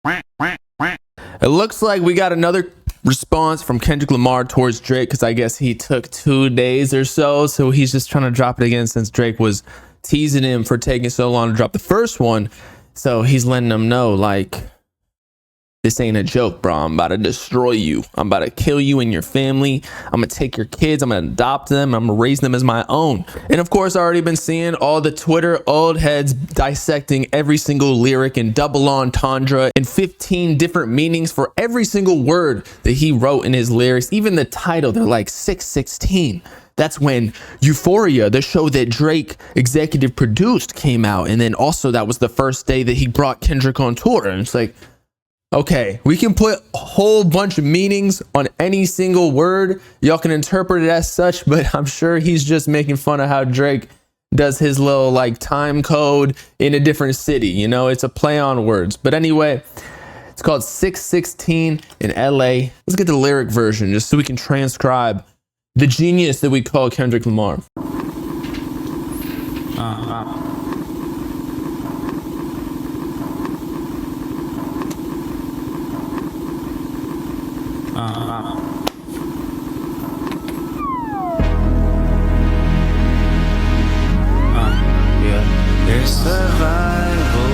It looks like we got another response from Kendrick Lamar towards Drake, because I guess he took 2 days or so he's just trying to drop it again since Drake was teasing him for taking so long to drop the first one. So he's letting them know, like, this ain't a joke, bro. I'm about to destroy you. I'm about to kill you and your family. I'm going to take your kids. I'm going to adopt them. I'm going to raise them as my own. And of course, I already been seeing all the Twitter old heads dissecting every single lyric in double entendre and 15 different meanings for every single word that he wrote in his lyrics. Even the title, they're like 616. That's when Euphoria, the show that Drake executive produced, came out. And then also that was the first day that he brought Kendrick on tour. And it's like, okay, we can put a whole bunch of meanings on any single word. Y'all can interpret it as such, but I'm sure he's just making fun of how Drake does his little like time code in a different city. You know, it's a play on words. But anyway, it's called 616 in LA. Let's get the lyric version just so we can transcribe the genius that we call Kendrick Lamar. Yeah. There's survival.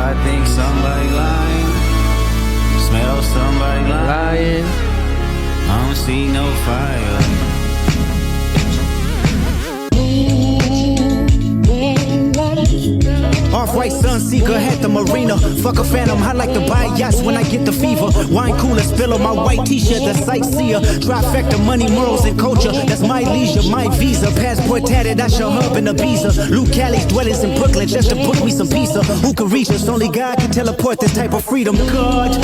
I think somebody lying. Smell somebody lying. I don't see no fire. Off-white Sunseeker had the marina. Fuck a phantom, I like to buy yachts when I get the fever. Wine cooler spill on my white t-shirt, the sightseer. Trifecta, money, morals, and culture. That's my leisure, my visa. Passport tatted, I show up in Ibiza. Luke Cali's dwellings in Brooklyn just to book me some pizza. Who can reach us? Only God can teleport this type of freedom. God,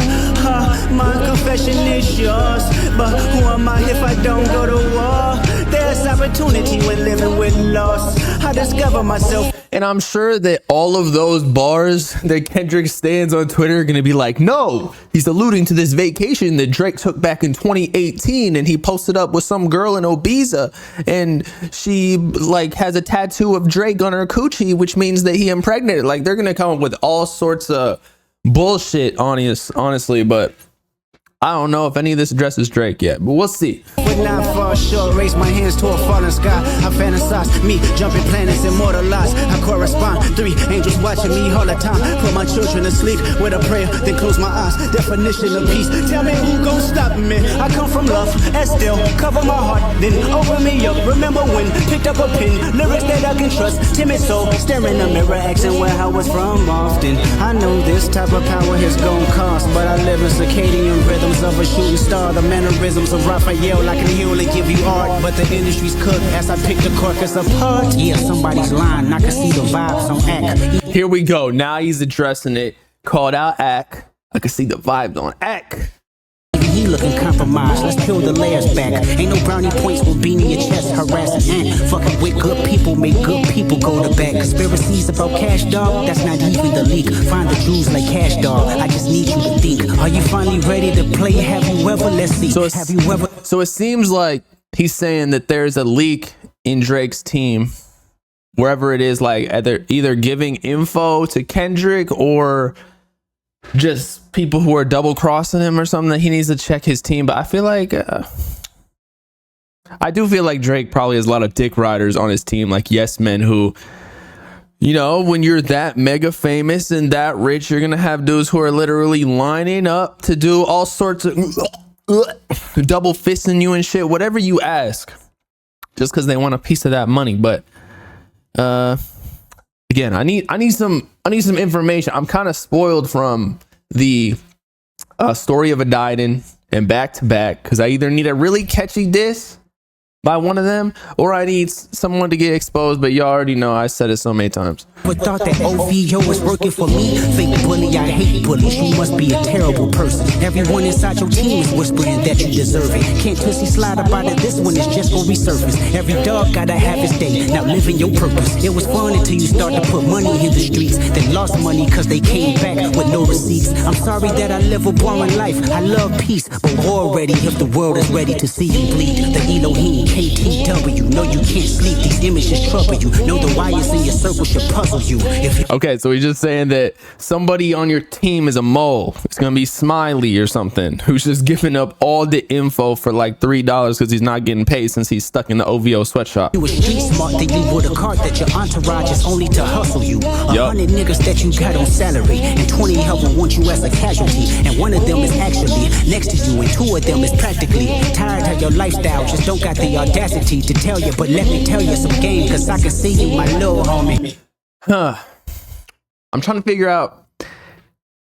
my confession is yours. But who am I if I don't go to war? There's opportunity when living with loss. I discover myself. And I'm sure that all of those bars that Kendrick stands on Twitter are going to be like, no, he's alluding to this vacation that Drake took back in 2018 and he posted up with some girl in Ibiza and she like has a tattoo of Drake on her coochie, which means that he impregnated. Like they're going to come up with all sorts of bullshit, honestly, but I don't know if any of this addresses Drake yet, but we'll see. Would not fall short, raise my hands to a falling sky. I fantasize, me jumping planets, immortalized. I correspond, 3 angels watching me all the time. Put my children to sleep with a prayer, then close my eyes. Definition of peace, tell me who gon' stop me. I come from love, and still cover my heart, then open me up. Remember when, picked up a pen, lyrics that I can trust. Timid soul, staring in the mirror, asking where I was from often. I know this type of power has gon' cost, but I live in circadian rhythm of a shooting star, the mannerisms of Raphael. I can heal and give you art, but the industry's cooked as I pick the carcass apart. Yeah, somebody's lying. I can see the vibes on Ack. Here we go. Now he's addressing it. Called out Ack. I can see the vibes on Ack. He looking compromised. Let's peel the layers back. Ain't no brownie points with being in your chest harassing. Fucking with good people, make good people go to bed. Conspiracies about cash, dog. That's not even the leak. Find the Jews like cash, dog. I just need you to think. Are you finally ready to play? Have you ever? Let's see. Have you ever? So it seems like he's saying that there's a leak in Drake's team, wherever it is, like either giving info to Kendrick or just people who are double crossing him or something, that he needs to check his team. But I feel like I do feel like Drake probably has a lot of dick riders on his team, like yes men who, you know, when you're that mega famous and that rich, you're gonna have dudes who are literally lining up to do all sorts of double fisting you and shit, whatever you ask, just because they want a piece of that money. But again, I need some information. I'm kind of spoiled from the story of a Diden and back to back, because I either need a really catchy diss by one of them, or I need someone to get exposed. But y'all already know I said it so many times. But thought that OVO was working for me. Fake bully, I hate bullies. You must be a terrible person. Everyone inside your team is whispering that you deserve it. Can't Tootsie slide up out of this one, it's just for resurface. Every dog gotta have his day. Now living your purpose. It was fun until you start to put money in the streets. Then lost money cause they came back with no receipts. I'm sorry that I live a boring life. I love peace, but war ready if the world is ready to see you bleed. The Elohim KTW. No, you can't sleep. These images trouble you. Know the wires in your circle should puzzle you. Okay, so he's just saying that somebody on your team is a mole. It's gonna be Smiley or something, who's just giving up all the info for like $3 because he's not getting paid since he's stuck in the OVO sweatshop. You was street smart, then you would have caught that your entourage is only to hustle you. 100 niggas that you got on salary, and 20 of them want you as a casualty. And one of them is actually next to you, and 2 of them is practically tired of your lifestyle. Just don't got the audacity to tell you, but let me tell you some game, cause I can see you, my little homie. I'm trying to figure out,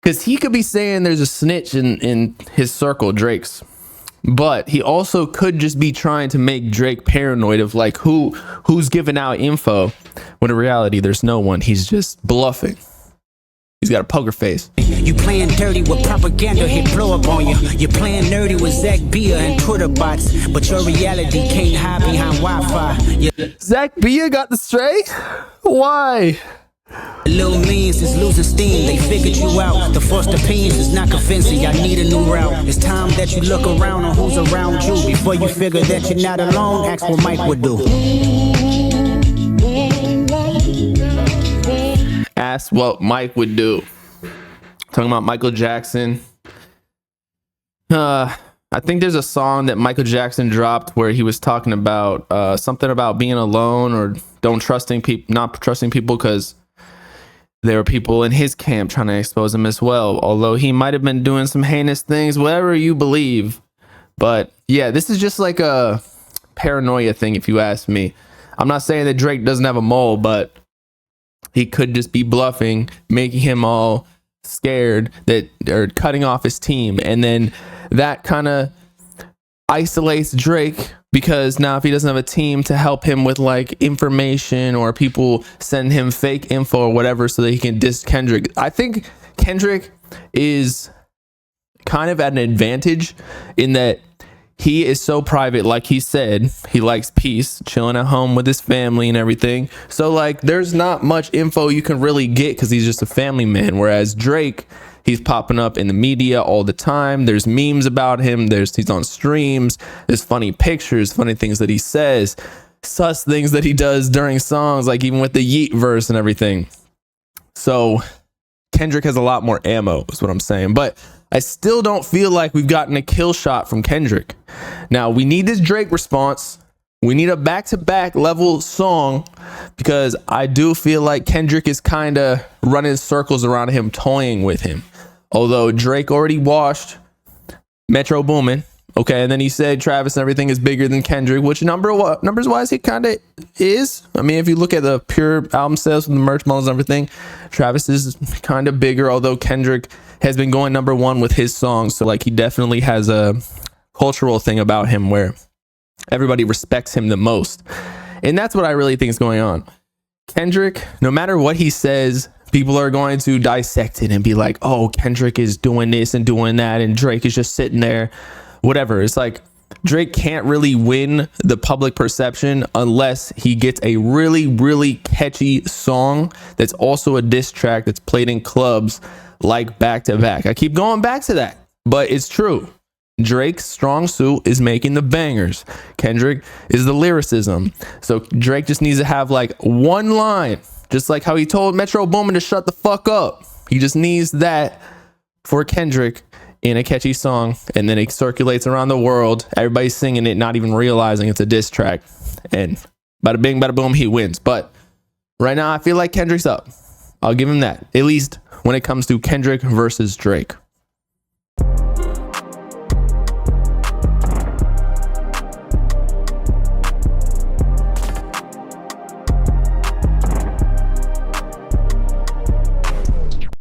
because he could be saying there's a snitch in his circle, Drake's, but he also could just be trying to make Drake paranoid of like who's giving out info, when in reality there's no one. He's just bluffing. He's got a poker face. You playing dirty with propaganda, hit blow up on you. You're playing nerdy with Zach Bia and Twitter bots, but your reality can't hide behind Wi-Fi. Zach Bia got the straight? Why? Little means is losing steam. They figured you out. The first opinions is not convincing. I need a new route. It's time that you look around on who's around you. Before you figure that you're not alone, ask what Mike would do. Ask what Mike would do. Talking about Michael Jackson. I think there's a song that Michael Jackson dropped where he was talking about something about being alone or not trusting people because there were people in his camp trying to expose him as well. Although he might have been doing some heinous things, whatever you believe. But yeah, this is just like a paranoia thing, if you ask me. I'm not saying that Drake doesn't have a mole, but he could just be bluffing, making him all scared that or cutting off his team. And then that kind of isolates Drake, because now if he doesn't have a team to help him with like information, or people send him fake info or whatever so that he can diss Kendrick. I think Kendrick is kind of at an advantage in that he is so private. Like he said, he likes peace, chilling at home with his family and everything. So like there's not much info you can really get because he's just a family man. Whereas Drake, he's popping up in the media all the time. There's memes about him. He's on streams. There's funny pictures, funny things that he says, sus things that he does during songs, like even with the Yeet verse and everything. So Kendrick has a lot more ammo, is what I'm saying. But I still don't feel like we've gotten a kill shot from Kendrick. Now, we need this Drake response. We need a back-to-back level song, because I do feel like Kendrick is kind of running circles around him, toying with him. Although Drake already washed Metro Boomin. Okay, and then he said Travis and everything is bigger than Kendrick, which numbers wise he kind of is. I mean, if you look at the pure album sales with the merch models and everything, Travis is kind of bigger, although Kendrick has been going #1 with his songs. So like he definitely has a cultural thing about him where everybody respects him the most. And that's what I really think is going on. Kendrick, no matter what he says, people are going to dissect it and be like, oh, Kendrick is doing this and doing that, and Drake is just sitting there. Whatever. It's like Drake can't really win the public perception unless he gets a really, really catchy song that's also a diss track that's played in clubs like Back to Back. I keep going back to that, but it's true. Drake's strong suit is making the bangers. Kendrick is the lyricism. So Drake just needs to have like one line, just like how he told Metro Boomin to shut the fuck up. He just needs that for Kendrick in a catchy song, and then it circulates around the world. Everybody's singing it, not even realizing it's a diss track. And bada bing, bada boom, he wins. But right now, I feel like Kendrick's up. I'll give him that, at least when it comes to Kendrick versus Drake.